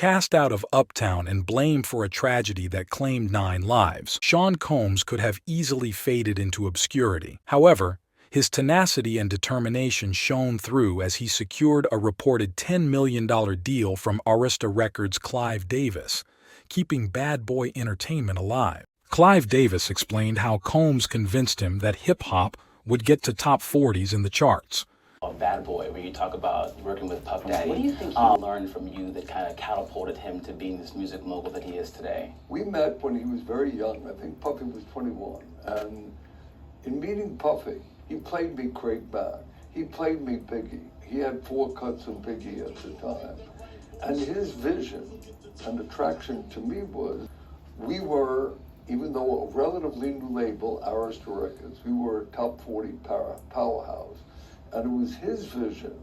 Cast out of Uptown and blamed for a tragedy that claimed 9 lives, Sean Combs could have easily faded into obscurity. However, his tenacity and determination shone through as he secured a reported $10 million deal from Arista Records' Clive Davis, keeping Bad Boy Entertainment alive. Clive Davis explained how Combs convinced him that hip-hop would get to top 40s in the charts. Bad Boy, where you talk about working with Puff Daddy. What do you think he learned from you that kind of catapulted him to being this music mogul that he is today? We met when he was very young. I think Puffy was 21. And in meeting Puffy, he played me Craig Mack. He played me Biggie. He had 4 cuts of Biggie at the time. And his vision and attraction to me was, we were, even though a relatively new label, Arista Records, we were a top 40 powerhouse. And it was his vision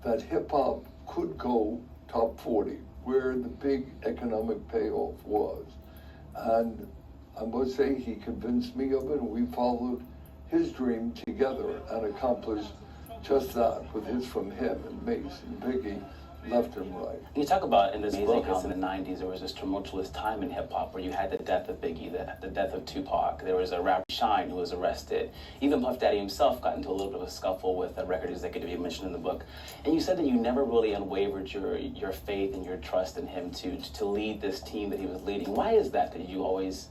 that hip-hop could go top 40, where the big economic payoff was. And I must say, he convinced me of it, and we followed his dream together and accomplished just that, with his from him and Mace and Biggie, left and right. You talk about in this book how in the 90s there was this tumultuous time in hip-hop where you had the death of Biggie, the death of Tupac. There was a rapper, Shine, who was arrested. Even Puff Daddy himself got into a little bit of a scuffle with a record executive you mentioned in the book. And you said that you never really unwavered your faith and your trust in him to lead this team that he was leading. Why is that you always,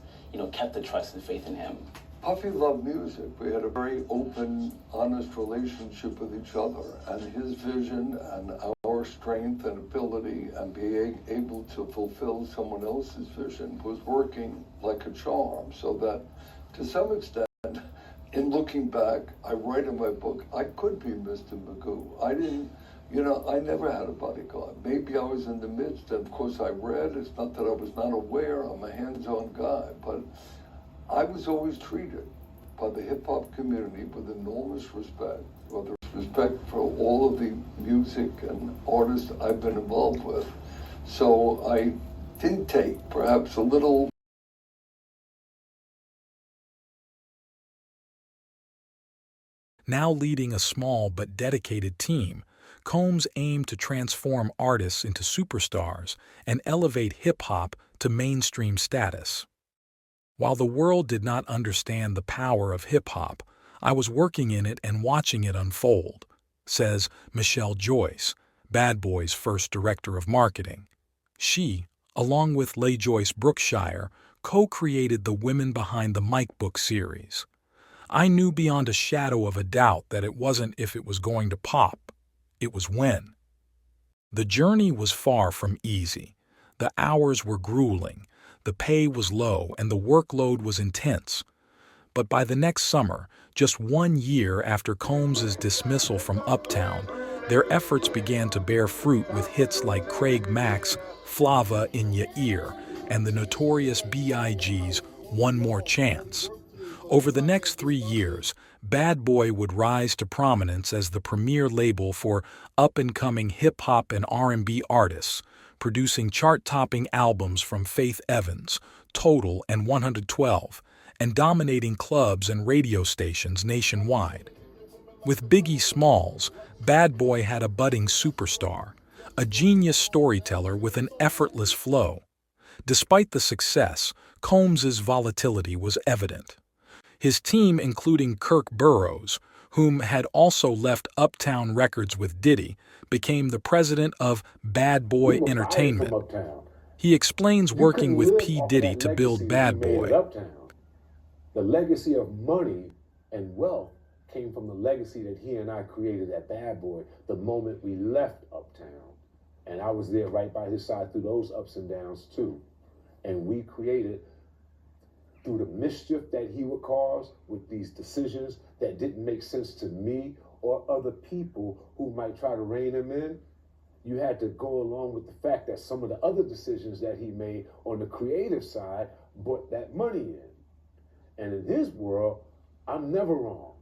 kept the trust and faith in him? Puffy loved music. We had a very open, honest relationship with each other, and his vision and our strength and ability and being able to fulfill someone else's vision was working like a charm, so that to some extent, in looking back, I write in my book, I could be Mr. Magoo. I didn't, I never had a bodyguard. Maybe I was in the midst, and of course I read. It's not that I was not aware. I'm a hands-on guy, but I was always treated by the hip-hop community with enormous respect, whether it's respect for all of the music and artists I've been involved with. So I did take perhaps a little. Now leading a small but dedicated team, Combs aimed to transform artists into superstars and elevate hip-hop to mainstream status. While the world did not understand the power of hip-hop, I was working in it and watching it unfold, says Michelle Joyce, Bad Boy's first director of marketing. She, along with LaJoyce Brookshire, co-created the Women Behind the Mic book series. I knew beyond a shadow of a doubt that it wasn't if it was going to pop, it was when. The journey was far from easy. The hours were grueling. The pay was low and the workload was intense. But by the next summer, just 1 year after Combs' dismissal from Uptown, their efforts began to bear fruit with hits like Craig Mack's Flava in Ya Ear and the Notorious B.I.G's One More Chance. Over the next 3 years, Bad Boy would rise to prominence as the premier label for up-and-coming hip-hop and R&B artists, producing chart-topping albums from Faith Evans, Total, and 112, and dominating clubs and radio stations nationwide. With Biggie Smalls, Bad Boy had a budding superstar, a genius storyteller with an effortless flow. Despite the success, Combs' volatility was evident. His team, including Kirk Burroughs, whom had also left Uptown Records with Diddy, became the president of Bad Boy Entertainment. He explains working with P. Diddy to build Bad Boy. The legacy of money and wealth came from the legacy that he and I created at Bad Boy the moment we left Uptown. And I was there right by his side through those ups and downs too. And we created, through the mischief that he would cause with these decisions that didn't make sense to me or other people who might try to rein him in, you had to go along with the fact that some of the other decisions that he made on the creative side brought that money in. And in his world, I'm never wrong.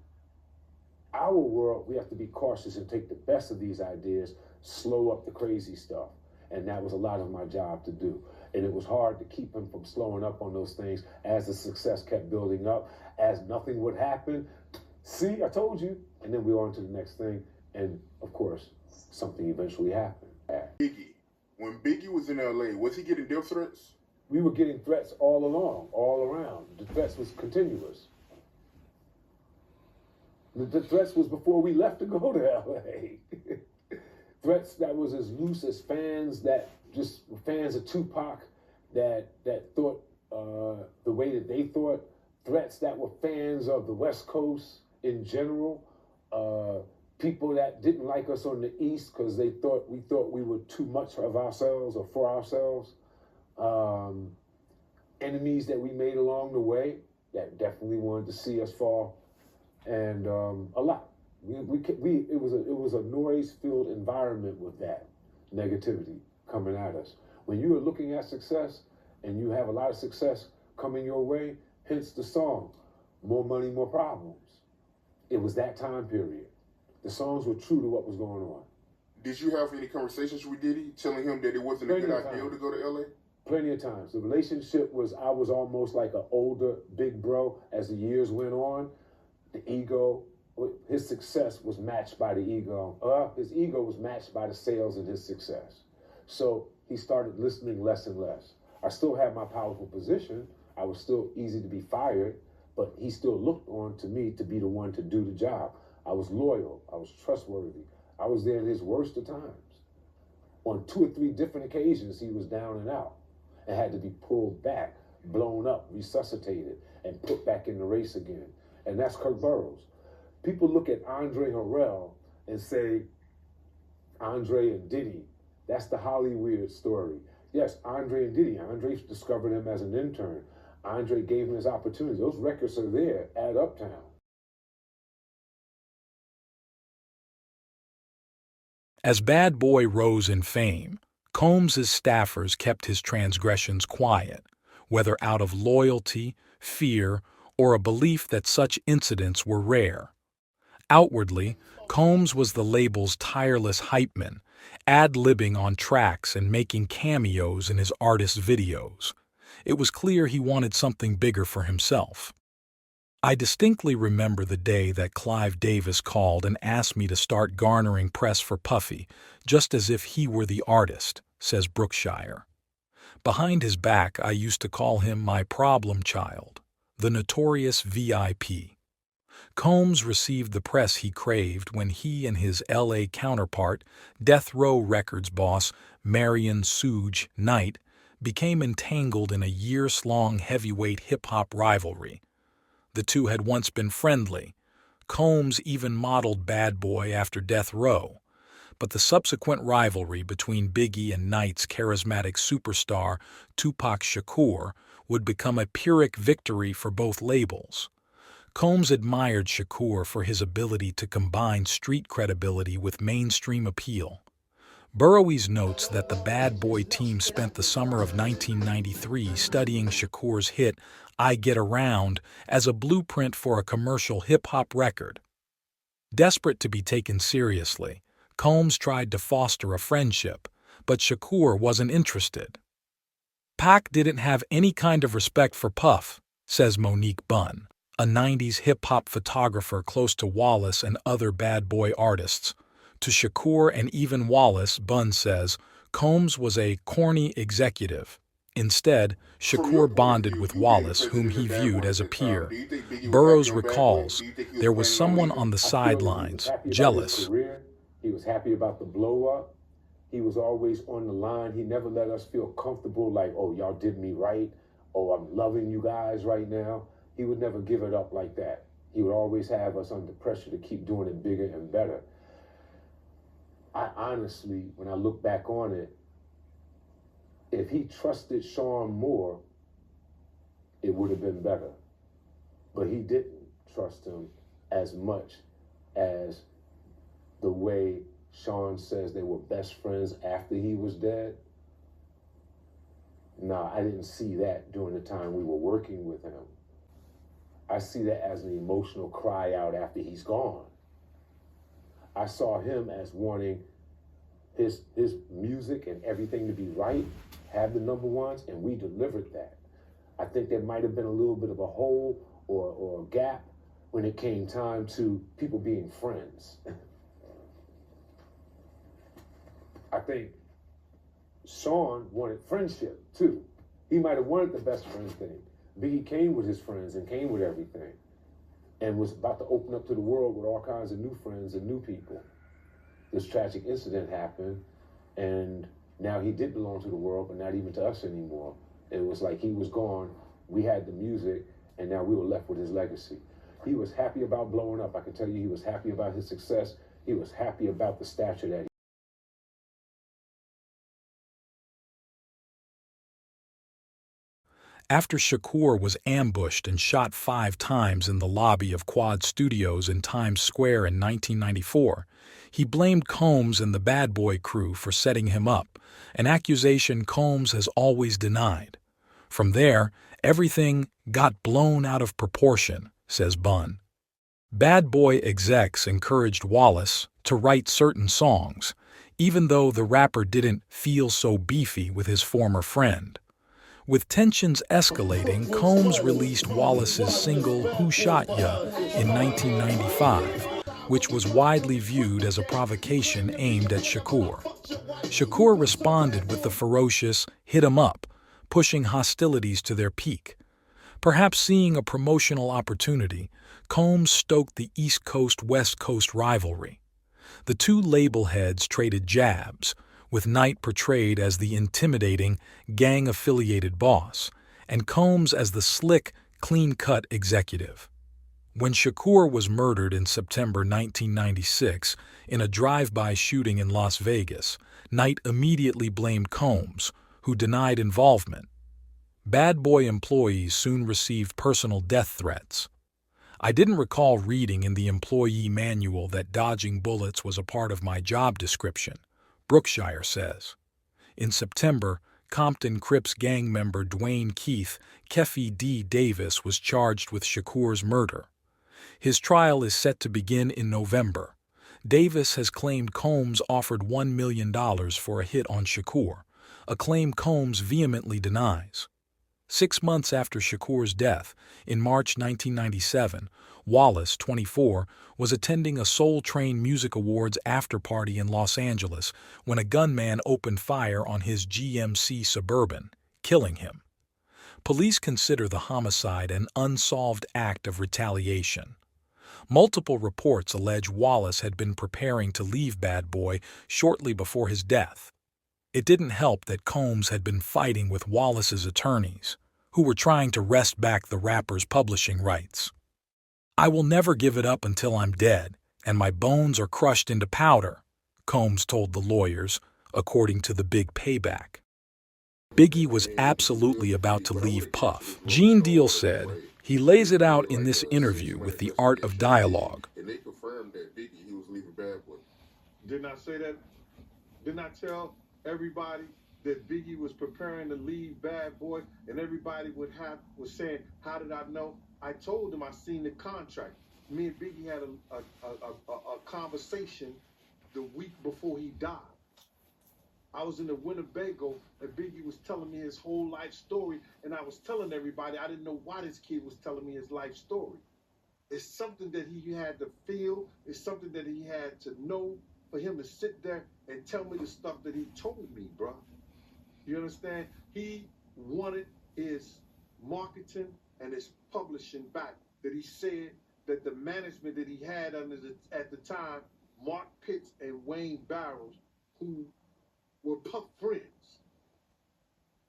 Our world, we have to be cautious and take the best of these ideas, slow up the crazy stuff. And that was a lot of my job to do. And it was hard to keep him from slowing up on those things as the success kept building up, as nothing would happen. See, I told you. And then we were on to the next thing. And of course, something eventually happened. Biggie, When Biggie was in LA, was he getting death threats? We were getting threats all along, all around. The threats was continuous. The threats was before we left to go to LA. Threats that was as loose as fans that just were fans of Tupac that thought the way that they thought. Threats that were fans of the West Coast in general. People that didn't like us on the East because we thought we were too much of ourselves or for ourselves. Enemies that we made along the way that definitely wanted to see us fall, and a lot. It was a noise-filled environment with that negativity coming at us. When you are looking at success and you have a lot of success coming your way, hence the song, More Money, More Problems. It was that time period. The songs were true to what was going on. Did you have any conversations with Diddy telling him that it wasn't a good idea to go to LA? Plenty of times. The relationship was, I was almost like an older big bro as the years went on. The ego, his success was matched by the ego. His ego was matched by the sales and his success. So he started listening less and less. I still had my powerful position. I was still easy to be fired, but he still looked on to me to be the one to do the job. I was loyal. I was trustworthy. I was there in his worst of times. On 2 or 3 different occasions, he was down and out and had to be pulled back, blown up, resuscitated, and put back in the race again. And that's Kirk Burroughs. People look at Andre Harrell and say, Andre and Diddy, that's the Hollywood story. Yes, Andre and Diddy. Andre discovered him as an intern. Andre gave him his opportunities. Those records are there at Uptown. As Bad Boy rose in fame, Combs's staffers kept his transgressions quiet, whether out of loyalty, fear, or a belief that such incidents were rare. Outwardly, Combs was the label's tireless hypeman, ad-libbing on tracks and making cameos in his artist videos. It was clear he wanted something bigger for himself. I distinctly remember the day that Clive Davis called and asked me to start garnering press for Puffy, just as if he were the artist, says Brookshire. Behind his back, I used to call him my problem child, the notorious VIP. Combs received the press he craved when he and his L.A. counterpart, Death Row Records boss Marion Suge Knight, became entangled in a years-long heavyweight hip-hop rivalry. The two had once been friendly. Combs even modeled Bad Boy after Death Row. But the subsequent rivalry between Biggie and Knight's charismatic superstar, Tupac Shakur, would become a Pyrrhic victory for both labels. Combs admired Shakur for his ability to combine street credibility with mainstream appeal. Burroughs notes that the Bad Boy team spent the summer of 1993 studying Shakur's hit I Get Around as a blueprint for a commercial hip-hop record. Desperate to be taken seriously, Combs tried to foster a friendship, but Shakur wasn't interested. Pac didn't have any kind of respect for Puff, says Monique Bunn, a 90s hip-hop photographer close to Wallace and other Bad Boy artists. To Shakur and even Wallace, Bunn says, Combs was a corny executive. Instead, Shakur bonded with Wallace, whom he viewed as a peer. Burroughs recalls, there was someone on the sidelines, jealous. He was happy about the blow-up. He was always on the line. He never let us feel comfortable like, oh, y'all did me right. Oh, I'm loving you guys right now. He would never give it up like that. He would always have us under pressure to keep doing it bigger and better. I honestly, when I look back on it, if he trusted Sean more, it would have been better. But he didn't trust him as much as the way Sean says they were best friends after he was dead. Nah, I didn't see that during the time we were working with him. I see that as an emotional cry out after he's gone. I saw him as wanting his music and everything to be right, have the number ones, and we delivered that. I think there might have been a little bit of a hole or a gap when it came time to people being friends. I think Sean wanted friendship too. He might have wanted the best friend thing. Biggie came with his friends and came with everything and was about to open up to the world with all kinds of new friends and new people. This tragic incident happened, and now he did belong to the world, but not even to us anymore. It was like he was gone, we had the music, and now we were left with his legacy. He was happy about blowing up. I can tell you he was happy about his success. He was happy about the stature that he. After Shakur was ambushed and shot 5 times in the lobby of Quad Studios in Times Square in 1994, he blamed Combs and the Bad Boy crew for setting him up, an accusation Combs has always denied. From there, everything got blown out of proportion, says Bun. Bad Boy execs encouraged Wallace to write certain songs, even though the rapper didn't feel so beefy with his former friend. With tensions escalating, Combs released Wallace's single Who Shot Ya in 1995, which was widely viewed as a provocation aimed at Shakur. Shakur responded with the ferocious Hit 'em Up, pushing hostilities to their peak. Perhaps seeing a promotional opportunity, Combs stoked the East Coast-West Coast rivalry. The two label heads traded jabs, with Knight portrayed as the intimidating, gang-affiliated boss, and Combs as the slick, clean-cut executive. When Shakur was murdered in September 1996 in a drive-by shooting in Las Vegas, Knight immediately blamed Combs, who denied involvement. Bad Boy employees soon received personal death threats. I didn't recall reading in the employee manual that dodging bullets was a part of my job description, Brookshire says. In September, Compton Crips gang member Dwayne Keith Keffi D. Davis was charged with Shakur's murder. His trial is set to begin in November. Davis has claimed Combs offered $1 million for a hit on Shakur, a claim Combs vehemently denies. 6 months after Shakur's death, in March 1997, Wallace, 24, was attending a Soul Train Music Awards after-party in Los Angeles when a gunman opened fire on his GMC Suburban, killing him. Police consider the homicide an unsolved act of retaliation. Multiple reports allege Wallace had been preparing to leave Bad Boy shortly before his death. It didn't help that Combs had been fighting with Wallace's attorneys, who were trying to wrest back the rapper's publishing rights. "I will never give it up until I'm dead, and my bones are crushed into powder," Combs told the lawyers, according to The Big Payback. Biggie was absolutely about to leave Puff. Gene Deal said, he lays it out in this interview with The Art of Dialogue. And they confirmed that Biggie, he was leaving Bad Boy. Didn't I say that? Didn't I tell everybody that Biggie was preparing to leave Bad Boy, and everybody was saying, how did I know? I told them I seen the contract. Me and Biggie had a conversation the week before he died. I was in the Winnebago, and Biggie was telling me his whole life story, and I was telling everybody I didn't know why this kid was telling me his life story. It's something that he had to feel. It's something that he had to know for him to sit there and tell me the stuff that he told me, bro. You understand? He wanted his marketing and his publishing back. That he said that the management that he had at the time, Mark Pitts and Wayne Barrows, who were Puff friends,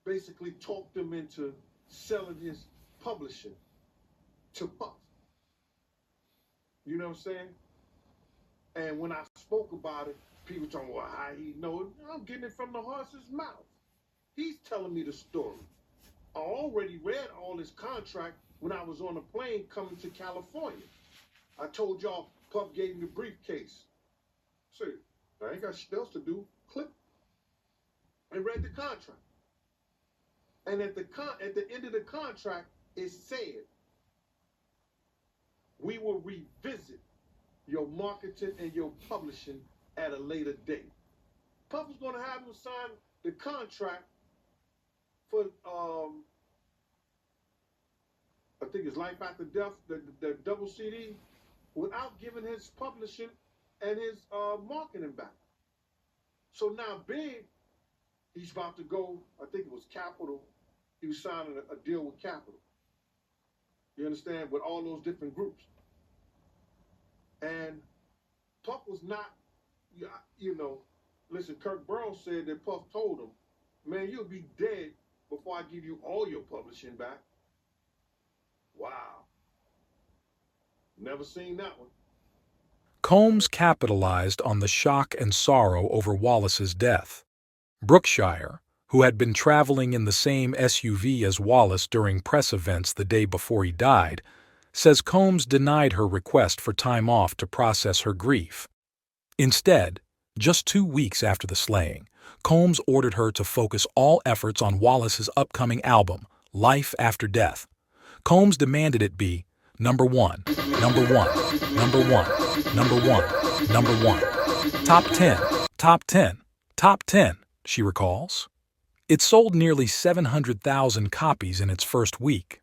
basically talked him into selling his publishing to Puff. You know what I'm saying? And when I spoke about it, people talking, well, how he know it? I'm getting it from the horse's mouth. He's telling me the story. I already read all his contract when I was on a plane coming to California. I told y'all Puff gave me the briefcase. See, I ain't got shit else to do. Click. And read the contract. And at the end of the contract, it said, we will revisit your marketing and your publishing at a later date. Puff was going to have him sign the contract for, I think it's Life After Death, the double CD, without giving his publishing and his marketing back. So now Big he's about to go, I think it was Capitol. He was signing a deal with Capitol. You understand? With all those different groups. And Puff was not, you know, listen, Kirk Burrows said that Puff told him, man, you'll be dead before I give you all your publishing back. Wow. Never seen that one. Combs capitalized on the shock and sorrow over Wallace's death. Brookshire, who had been traveling in the same SUV as Wallace during press events the day before he died, says Combs denied her request for time off to process her grief. Instead, just 2 weeks after the slaying, Combs ordered her to focus all efforts on Wallace's upcoming album, Life After Death. Combs demanded it be number one, number one, number one, number one, number one, top 10, top 10, top 10, she recalls. It sold nearly 700,000 copies in its first week.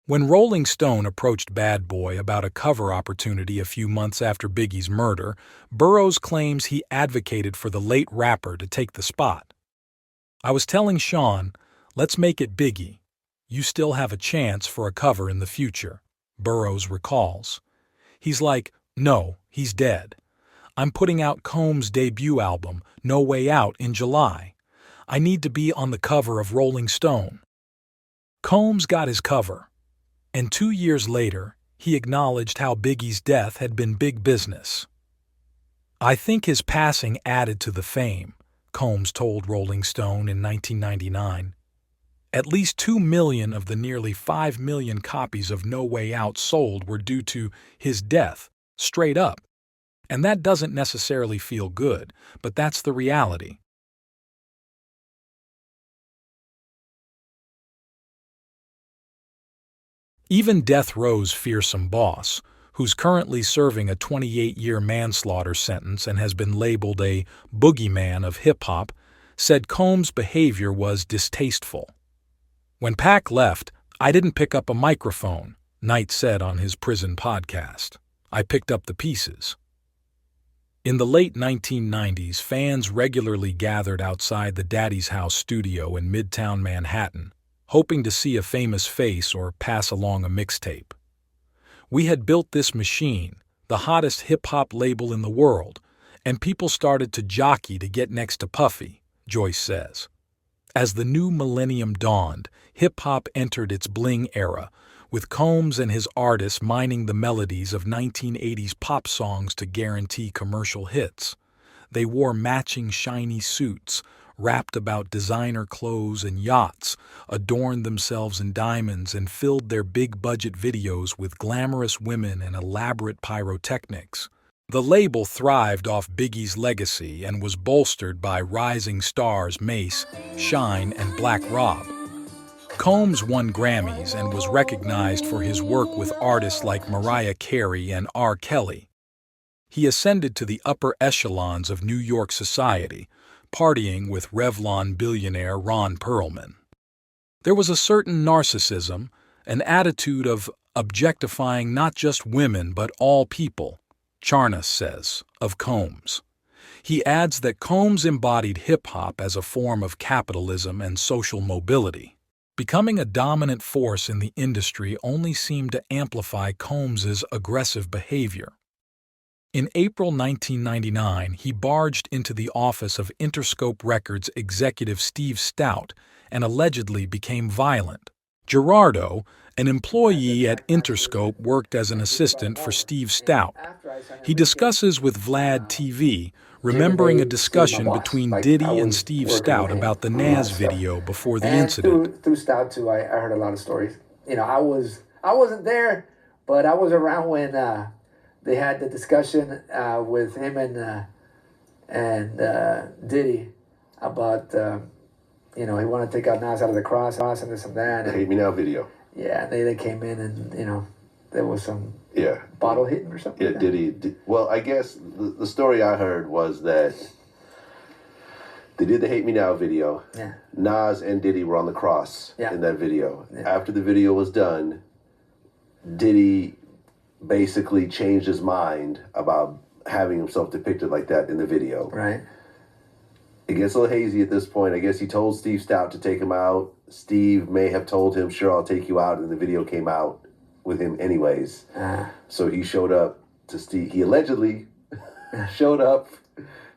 When Rolling Stone approached Bad Boy about a cover opportunity a few months after Biggie's murder, Burroughs claims he advocated for the late rapper to take the spot. I was telling Sean, let's make it Biggie. You still have a chance for a cover in the future, Burroughs recalls. He's like, no, he's dead. I'm putting out Combs' debut album, No Way Out, in July. I need to be on the cover of Rolling Stone. Combs got his cover. And 2 years later, he acknowledged how Biggie's death had been big business. I think his passing added to the fame, Combs told Rolling Stone in 1999. At least 2 million of the nearly 5 million copies of No Way Out sold were due to his death, straight up. And that doesn't necessarily feel good, but that's the reality. Even Death Row's fearsome boss, who's currently serving a 28-year manslaughter sentence and has been labeled a boogeyman of hip-hop, said Combs' behavior was distasteful. When Pac left, I didn't pick up a microphone, Knight said on his prison podcast. I picked up the pieces. In the late 1990s, fans regularly gathered outside the Daddy's House studio in Midtown Manhattan, hoping to see a famous face or pass along a mixtape. We had built this machine, the hottest hip-hop label in the world, and people started to jockey to get next to Puffy, Joyce says. As the new millennium dawned, hip-hop entered its bling era, with Combs and his artists mining the melodies of 1980s pop songs to guarantee commercial hits. They wore matching shiny suits, rapped about designer clothes and yachts, adorned themselves in diamonds, and filled their big-budget videos with glamorous women and elaborate pyrotechnics. The label thrived off Biggie's legacy and was bolstered by rising stars Mace, Shine, and Black Rob. Combs won Grammys and was recognized for his work with artists like Mariah Carey and R. Kelly. He ascended to the upper echelons of New York society, partying with Revlon billionaire Ron Perlman. There was a certain narcissism, an attitude of objectifying not just women but all people, Charnas says, of Combs. He adds that Combs embodied hip-hop as a form of capitalism and social mobility. Becoming a dominant force in the industry only seemed to amplify Combs's aggressive behavior. In April 1999, he barged into the office of Interscope Records executive Steve Stout and allegedly became violent. Gerardo, an employee at Interscope, worked as an assistant for Steve Stout. He discusses with Vlad TV, remembering a discussion between Diddy and Steve Stout about the Nas video before the incident. Through Stout too, I heard a lot of stories. You know, I wasn't there, but I was around when they had the discussion with him and Diddy about he wanted to take out Nas out of the cross and this and that. The Hate Me Now video. Yeah, they came in and there was some Yeah. bottle hitting or something. Yeah, like that. Diddy. Well, I guess the story I heard was that they did the Hate Me Now video. Yeah. Nas and Diddy were on the cross in that video. Yeah. After the video was done, Diddy basically changed his mind about having himself depicted like that in the video. Right. it gets a little hazy at this point. I guess he told Steve Stout to take him out. Steve may have told him, sure, I'll take you out, and the video came out with him anyways. So he showed up to Steve. He allegedly showed up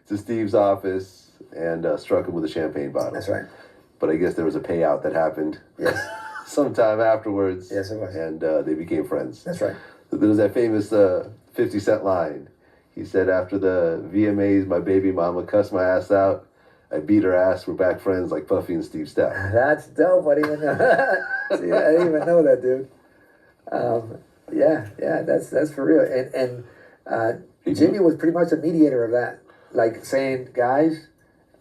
to Steve's office and struck him with a champagne bottle. That's right. But I guess there was a payout that happened. Yes. Sometime afterwards. Yes, it was. And they became friends. That's right. There was that famous 50 Cent line. He said, after the VMAs, my baby mama cussed my ass out. I beat her ass. We're back friends like Puffy and Steve Stout. That's dope. I didn't even know. See, I didn't even know that, dude. That's for real. And Jimmy was pretty much a mediator of that, like saying, guys,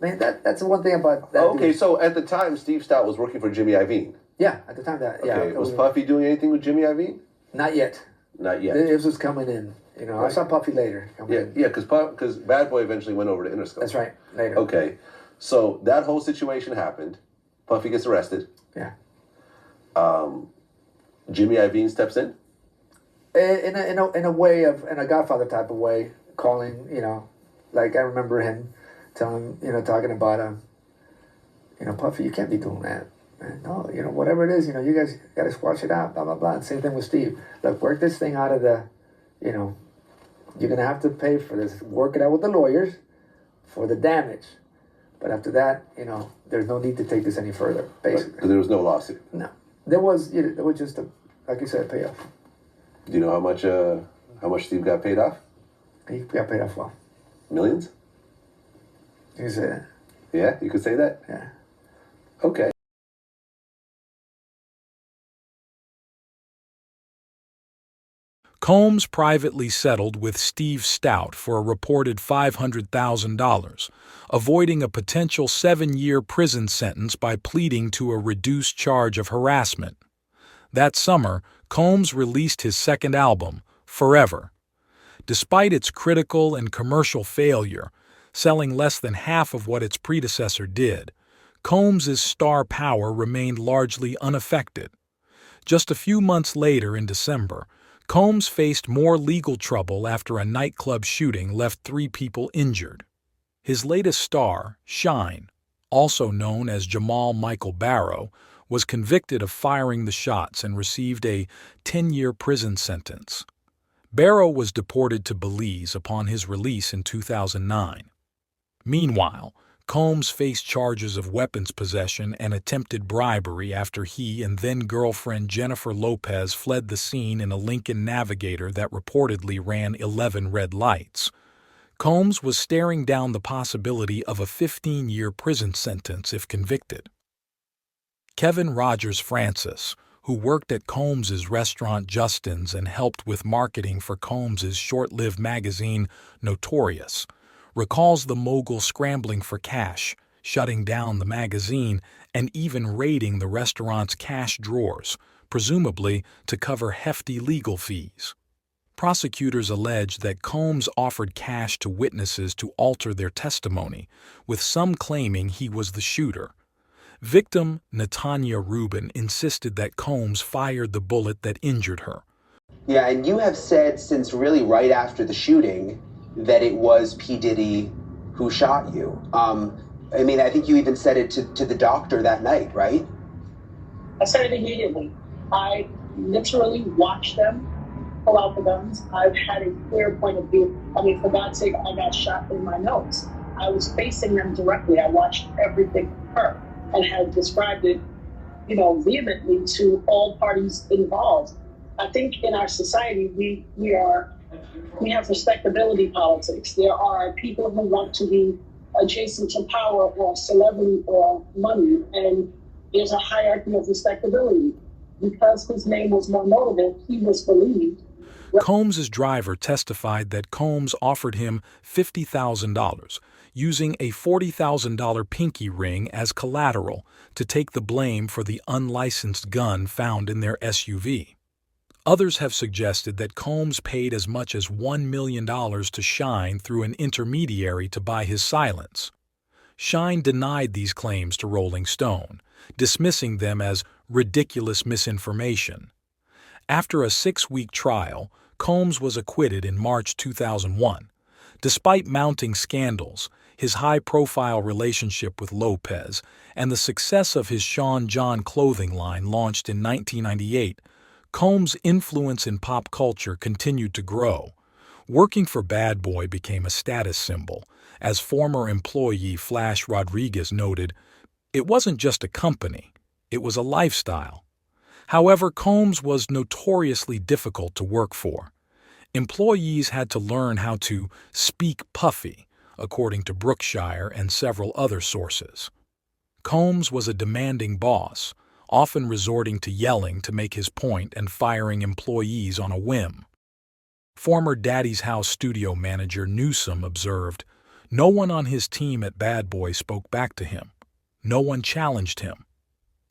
man, that's the one thing about that. Okay, dude. so at the time, Steve Stout was working for Jimmy Iovine. Yeah, at the time Okay, was Puffy doing anything with Jimmy Iovine? Not yet. Not yet. This was coming in. You know, right. I saw Puffy later. Yeah, because Bad Boy eventually went over to Interscope. That's right, later. Okay, so that whole situation happened. Puffy gets arrested. Yeah. Jimmy Iovine steps in. In a way of in a Godfather type of way, calling, like I remember him telling, talking about Puffy, you can't be doing that. No, whatever it is, you guys got to squash it out, blah blah blah. And same thing with Steve. Look, work this thing out of the, you're gonna have to pay for this. Work it out with the lawyers for the damage. But after that, there's no need to take this any further. Basically, Because there was no lawsuit. No, there was just like you said, a payoff. Do you know how much Steve got paid off? He got paid off well. Millions? You can say that. Yeah, you could say that? Yeah. Okay. Combs privately settled with Steve Stout for a reported $500,000, avoiding a potential 7-year prison sentence by pleading to a reduced charge of harassment. That summer, Combs released his second album, Forever. Despite its critical and commercial failure, selling less than half of what its predecessor did, Combs's star power remained largely unaffected. Just a few months later, in December, Combs faced more legal trouble after a nightclub shooting left 3 people injured. His latest star, Shine, also known as Jamal Michael Barrow, was convicted of firing the shots and received a 10-year prison sentence. Barrow was deported to Belize upon his release in 2009. Meanwhile, Combs faced charges of weapons possession and attempted bribery after he and then-girlfriend Jennifer Lopez fled the scene in a Lincoln Navigator that reportedly ran 11 red lights. Combs was staring down the possibility of a 15-year prison sentence if convicted. Kevin Rogers Francis, who worked at Combs's restaurant Justin's and helped with marketing for Combs's short-lived magazine Notorious, recalls the Mogul scrambling for cash, shutting down the magazine, and even raiding the restaurant's cash drawers, presumably to cover hefty legal fees. Prosecutors allege that Combs offered cash to witnesses to alter their testimony, with some claiming he was the shooter. Victim Natanya Rubin insisted that Combs fired the bullet that injured her. Yeah, and you have said since really right after the shooting that it was P. Diddy who shot you. I think you even said it to the doctor that night, right? I said it immediately. I literally watched them pull out the guns. I've had a clear point of view. For God's sake, I got shot in my nose. I was facing them directly. I watched everything occur and had described it, vehemently to all parties involved. I think in our society, we have respectability politics. There are people who want to be adjacent to power or celebrity or money, and there's a hierarchy of respectability. Because his name was more notable, he was believed. Combs's driver testified that Combs offered him $50,000, using a $40,000 pinky ring as collateral to take the blame for the unlicensed gun found in their SUV. Others have suggested that Combs paid as much as $1 million to Shine through an intermediary to buy his silence. Shine denied these claims to Rolling Stone, dismissing them as ridiculous misinformation. After a 6-week trial, Combs was acquitted in March 2001. Despite mounting scandals, his high-profile relationship with Lopez, and the success of his Sean John clothing line launched in 1998, Combs' influence in pop culture continued to grow. Working for Bad Boy became a status symbol. As former employee Flash Rodriguez noted, it wasn't just a company, it was a lifestyle. However, Combs was notoriously difficult to work for. Employees had to learn how to speak puffy, according to Brookshire and several other sources. Combs was a demanding boss, often resorting to yelling to make his point and firing employees on a whim. Former Daddy's House studio manager Newsom observed, "No one on his team at Bad Boy spoke back to him. No one challenged him."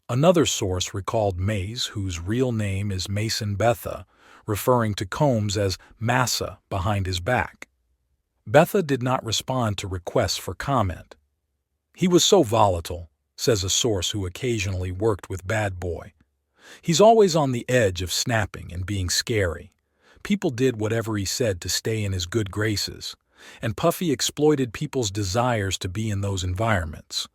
Another source recalled Mays, whose real name is Mason Betha, referring to Combs as Massa behind his back. Betha did not respond to requests for comment. "He was so volatile," says a source who occasionally worked with Bad Boy. "He's always on the edge of snapping and being scary. People did whatever he said to stay in his good graces, and Puffy exploited people's desires to be in those environments."